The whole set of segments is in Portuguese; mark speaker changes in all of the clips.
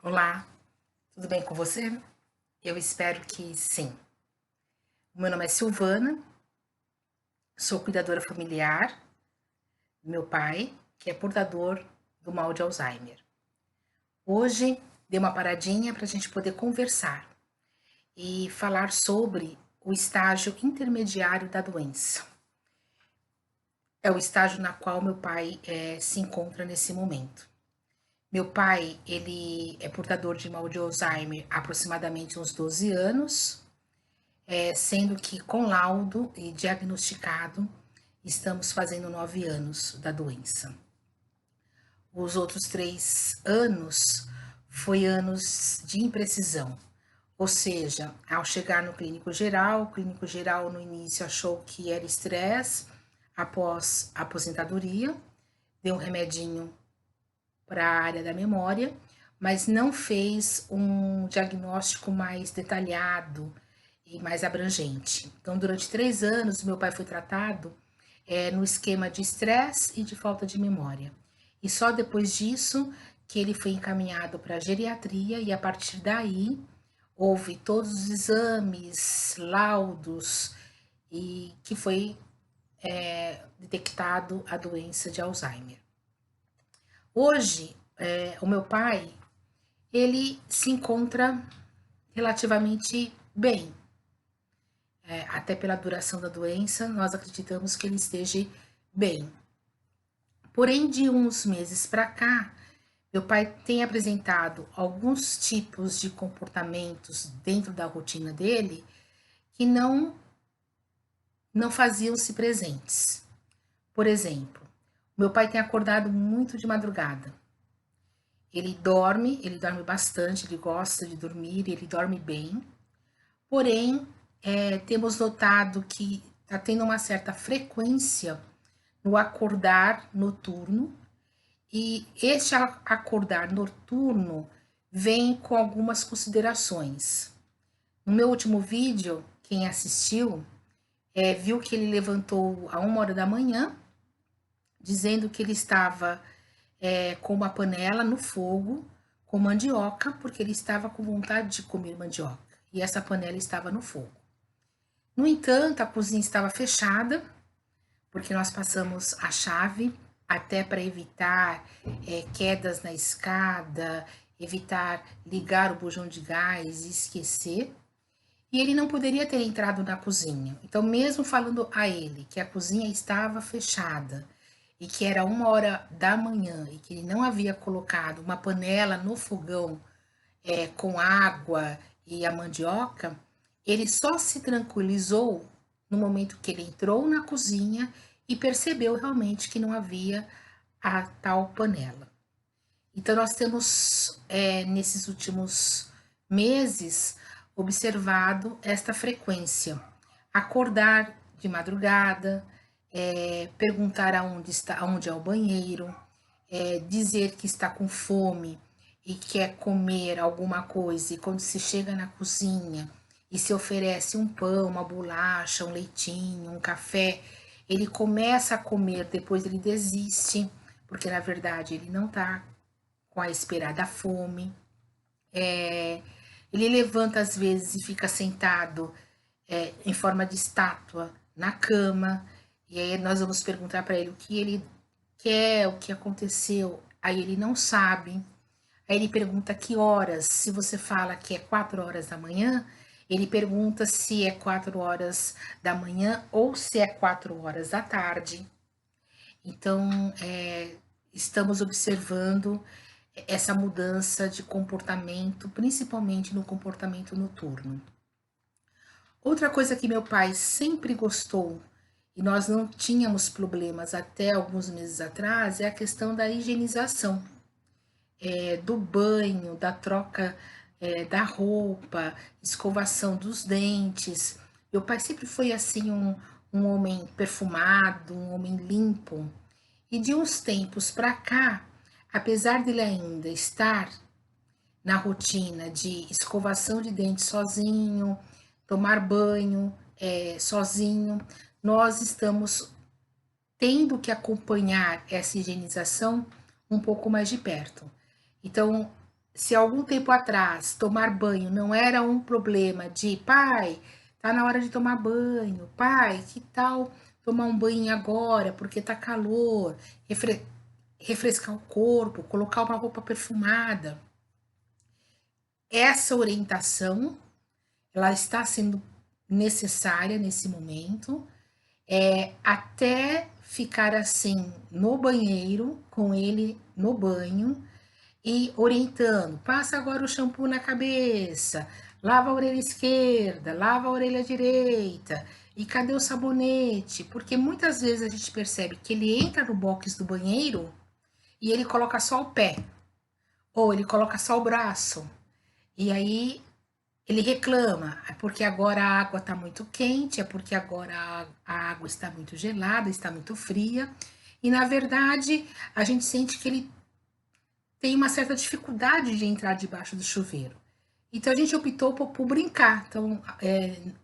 Speaker 1: Olá, tudo bem com você? Eu espero que sim. Meu nome é Silvana, sou cuidadora familiar do meu pai, que é portador do mal de Alzheimer. Hoje dei uma paradinha para a gente poder conversar e falar sobre o estágio intermediário da doença. É o estágio na qual meu pai se encontra nesse momento. Meu pai, ele é portador de mal de Alzheimer há aproximadamente uns 12 anos, sendo que com laudo e diagnosticado, estamos fazendo 9 anos da doença. Os outros 3 anos foi anos de imprecisão, ou seja, ao chegar no o clínico geral no início achou que era estresse após a aposentadoria, deu um remedinho para a área da memória, mas não fez um diagnóstico mais detalhado e mais abrangente. Então, durante 3 anos, meu pai foi tratado no esquema de estresse e de falta de memória. E só depois disso que ele foi encaminhado para a geriatria e a partir daí houve todos os exames, laudos e que foi detectado a doença de Alzheimer. Hoje, o meu pai, ele se encontra relativamente bem. Até pela duração da doença, nós acreditamos que ele esteja bem. Porém, de uns meses para cá, meu pai tem apresentado alguns tipos de comportamentos dentro da rotina dele que não faziam-se presentes. Por exemplo, meu pai tem acordado muito de madrugada. Ele dorme bastante, ele gosta de dormir, ele dorme bem. Porém, temos notado que está tendo uma certa frequência no acordar noturno, e este acordar noturno vem com algumas considerações. No meu último vídeo, quem assistiu viu que ele levantou a 1 hora da manhã, dizendo que ele estava com uma panela no fogo com mandioca, porque ele estava com vontade de comer mandioca. E essa panela estava no fogo. No entanto, a cozinha estava fechada, porque nós passamos a chave até para evitar quedas na escada, evitar ligar o bujão de gás e esquecer. E ele não poderia ter entrado na cozinha. Então, mesmo falando a ele que a cozinha estava fechada e que era 1 hora da manhã e que ele não havia colocado uma panela no fogão com água e a mandioca, ele só se tranquilizou no momento que ele entrou na cozinha e percebeu realmente que não havia a tal panela. Então, nós temos, nesses últimos meses, observado esta frequência. Acordar de madrugada, perguntar aonde é o banheiro, dizer que está com fome e quer comer alguma coisa, e quando se chega na cozinha e se oferece um pão, uma bolacha, um leitinho, um café, ele começa a comer, depois ele desiste, porque na verdade ele não está com a esperada fome. Ele levanta às vezes e fica sentado em forma de estátua na cama, e aí nós vamos perguntar para ele o que ele quer, o que aconteceu, aí ele não sabe. Aí ele pergunta que horas, se você fala que é 4 horas da manhã, ele pergunta se é 4 horas da manhã ou se é 4 horas da tarde. Então, estamos observando essa mudança de comportamento, principalmente no comportamento noturno. Outra coisa que meu pai sempre gostou, e nós não tínhamos problemas até alguns meses atrás, é a questão da higienização, do banho, da troca da roupa, escovação dos dentes. Meu pai sempre foi assim um homem perfumado, um homem limpo. E de uns tempos para cá, apesar dele ainda estar na rotina de escovação de dentes sozinho, tomar banho sozinho, nós estamos tendo que acompanhar essa higienização um pouco mais de perto. Então, se algum tempo atrás tomar banho não era um problema de pai, tá na hora de tomar banho, pai, que tal tomar um banho agora, porque tá calor, refrescar o corpo, colocar uma roupa perfumada. Essa orientação, ela está sendo necessária nesse momento, até ficar assim no banheiro, com ele no banho, e orientando, passa agora o shampoo na cabeça, lava a orelha esquerda, lava a orelha direita, e cadê o sabonete? Porque muitas vezes a gente percebe que ele entra no box do banheiro e ele coloca só o pé, ou ele coloca só o braço, e aí ele reclama, é porque agora a água está muito quente, é porque agora a água está muito gelada, está muito fria, e na verdade a gente sente que ele tem uma certa dificuldade de entrar debaixo do chuveiro. Então a gente optou por brincar. Então,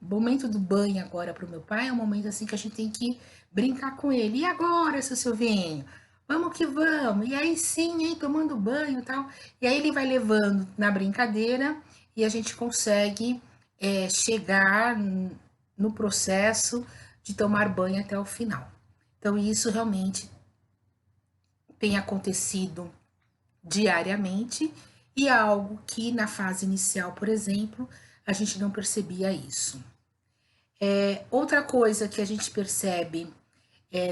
Speaker 1: o momento do banho agora para o meu pai é um momento assim que a gente tem que brincar com ele. E agora, seu Silvinho? Vamos que vamos. E aí sim, hein, tomando banho e tal. E aí ele vai levando na brincadeira e a gente consegue chegar no processo de tomar banho até o final. Então isso realmente tem acontecido diariamente e é algo que na fase inicial, por exemplo, a gente não percebia isso. Outra coisa que a gente percebe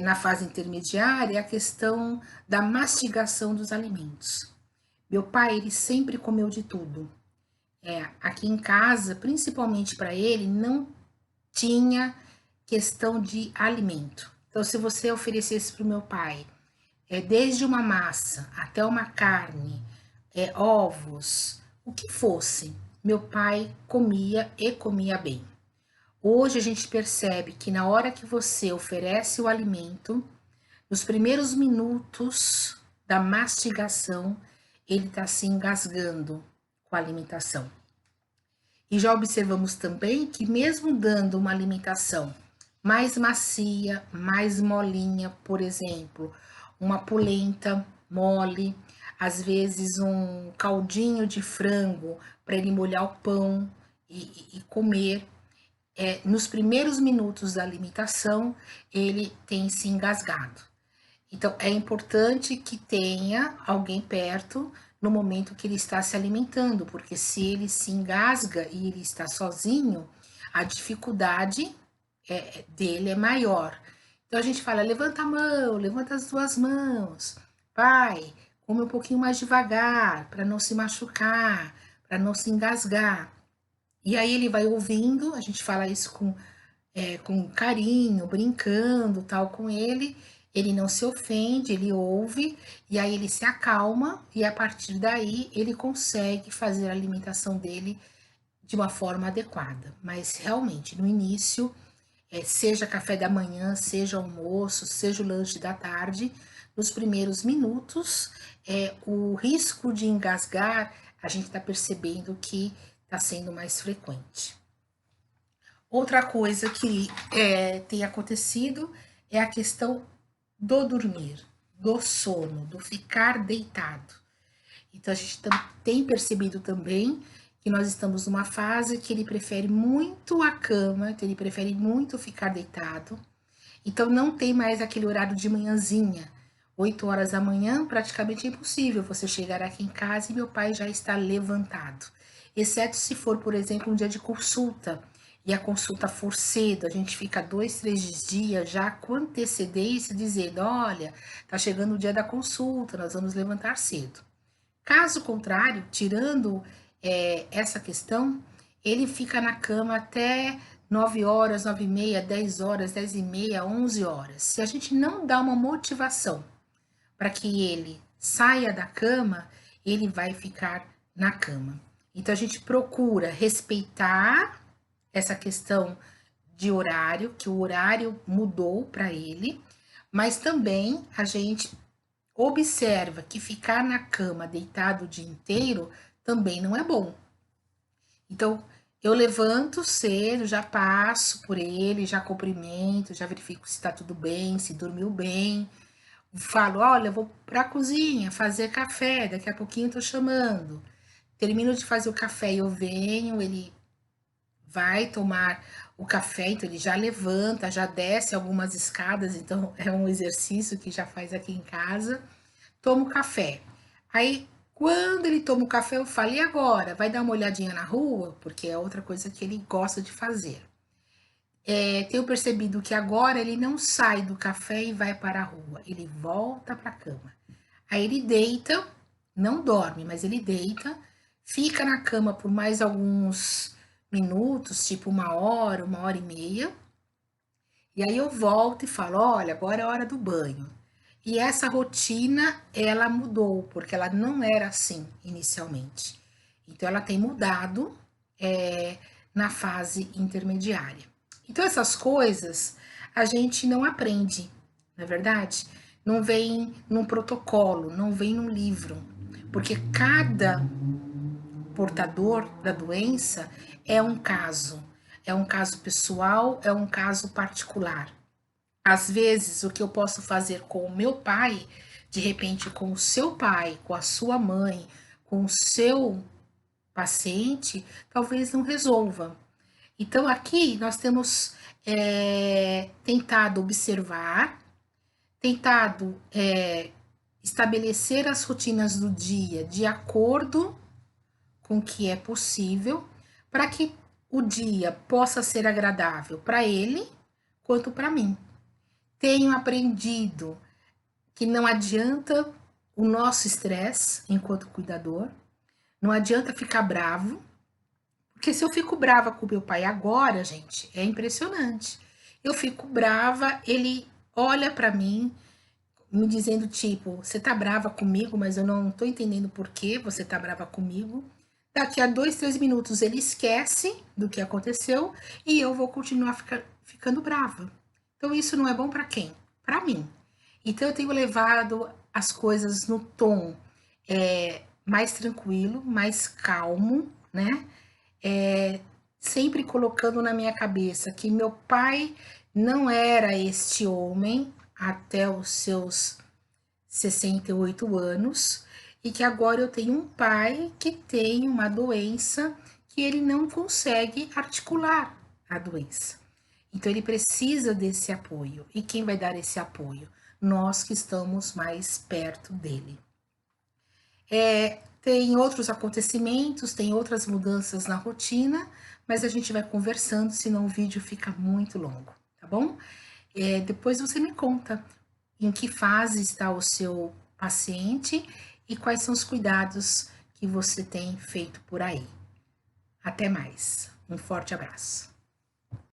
Speaker 1: na fase intermediária é a questão da mastigação dos alimentos. Meu pai, ele sempre comeu de tudo. Aqui em casa, principalmente para ele, não tinha questão de alimento. Então, se você oferecesse para o meu pai desde uma massa até uma carne, ovos, o que fosse, meu pai comia e comia bem. Hoje a gente percebe que na hora que você oferece o alimento, nos primeiros minutos da mastigação, ele está se engasgando com a alimentação. E já observamos também que, mesmo dando uma alimentação mais macia, mais molinha, por exemplo, uma polenta mole, às vezes um caldinho de frango para ele molhar o pão e comer. Nos primeiros minutos da alimentação, ele tem se engasgado. Então, é importante que tenha alguém perto no momento que ele está se alimentando, porque se ele se engasga e ele está sozinho, a dificuldade dele é maior. Então, a gente fala: levanta a mão, levanta as duas mãos, pai, come um pouquinho mais devagar, para não se machucar, para não se engasgar. E aí ele vai ouvindo, a gente fala isso com carinho, brincando, tal, com ele não se ofende, ele ouve, e aí ele se acalma, e a partir daí ele consegue fazer a alimentação dele de uma forma adequada. Mas realmente, no início, seja café da manhã, seja almoço, seja o lanche da tarde, nos primeiros minutos, o risco de engasgar, a gente está percebendo que está sendo mais frequente. Outra coisa que tem acontecido é a questão do dormir, do sono, do ficar deitado. Então, a gente tem percebido também que nós estamos numa fase que ele prefere muito a cama, então ele prefere muito ficar deitado. Então, não tem mais aquele horário de manhãzinha. 8 horas da manhã, praticamente é impossível você chegar aqui em casa e meu pai já está levantado. Exceto se for, por exemplo, um dia de consulta e a consulta for cedo, a gente fica 2, 3 dias já com antecedência dizendo: olha, tá chegando o dia da consulta, nós vamos levantar cedo. Caso contrário, tirando essa questão, ele fica na cama até 9 horas, 9 e meia, 10 horas, 10 e meia, 11 horas. Se a gente não dá uma motivação para que ele saia da cama, ele vai ficar na cama. Então a gente procura respeitar essa questão de horário, que o horário mudou para ele, mas também a gente observa que ficar na cama deitado o dia inteiro também não é bom. Então, eu levanto cedo, já passo por ele, já cumprimento, já verifico se está tudo bem, se dormiu bem. Falo: olha, eu vou para a cozinha fazer café, daqui a pouquinho estou chamando. termino de fazer o café e eu venho, ele vai tomar o café, então ele já levanta, já desce algumas escadas, então é um exercício que já faz aqui em casa. Toma o café. Aí, quando ele toma o café, eu falo, e agora? Vai dar uma olhadinha na rua? Porque é outra coisa que ele gosta de fazer. Tenho percebido que agora ele não sai do café e vai para a rua, ele volta para a cama. Aí ele deita, não dorme, mas ele deita, fica na cama por mais alguns minutos, tipo 1 hora e meia, e aí eu volto e falo: olha, agora é hora do banho. E essa rotina, ela mudou, porque ela não era assim inicialmente. Então, ela tem mudado na fase intermediária. Então, essas coisas a gente não aprende, não é verdade? Não vem num protocolo, não vem num livro, porque cada portador da doença é um caso pessoal, é um caso particular. Às vezes, o que eu posso fazer com o meu pai, de repente com o seu pai, com a sua mãe, com o seu paciente, talvez não resolva. Então, aqui nós temos tentado observar, tentado estabelecer as rotinas do dia de acordo com o que é possível, para que o dia possa ser agradável para ele quanto para mim. Tenho aprendido que não adianta o nosso estresse enquanto cuidador, não adianta ficar bravo, porque se eu fico brava com meu pai agora, gente, é impressionante. Eu fico brava, ele olha para mim, me dizendo tipo, você tá brava comigo, mas eu não tô entendendo por que você tá brava comigo. Daqui a 2, 3 minutos ele esquece do que aconteceu e eu vou continuar ficando brava. Então isso não é bom para quem? Para mim. Então eu tenho levado as coisas no tom mais tranquilo, mais calmo, né? Sempre colocando na minha cabeça que meu pai não era este homem até os seus 68 anos e que agora eu tenho um pai que tem uma doença que ele não consegue articular a doença. Então ele precisa desse apoio. E quem vai dar esse apoio? Nós que estamos mais perto dele. Tem outros acontecimentos, tem outras mudanças na rotina, mas a gente vai conversando, senão o vídeo fica muito longo, tá bom? Depois você me conta em que fase está o seu paciente e quais são os cuidados que você tem feito por aí. Até mais. Um forte abraço.